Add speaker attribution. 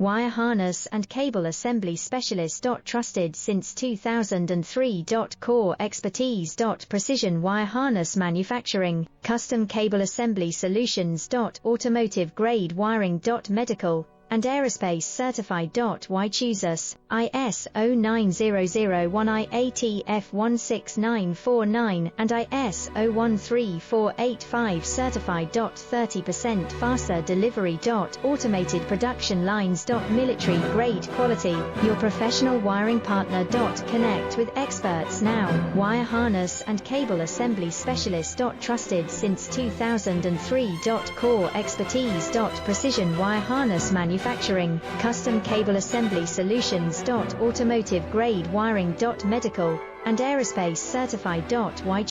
Speaker 1: wire harness and cable assembly specialist. Trusted since 2003. Core expertise. Precision wire harness manufacturing, custom cable assembly solutions. Automotive grade wiring. Medical and aerospace certified. Why choose us? ISO 9001 IATF 16949 and ISO 13485 certified. 30% faster delivery. Automated production lines. Military grade quality, your professional wiring partner. Connect with experts now. Wire harness and cable assembly specialist. Trusted since 2003. Core expertise. Precision wire harness manufacturing, custom cable assembly solutions. Automotive grade wiring. Medical and aerospace certified. Why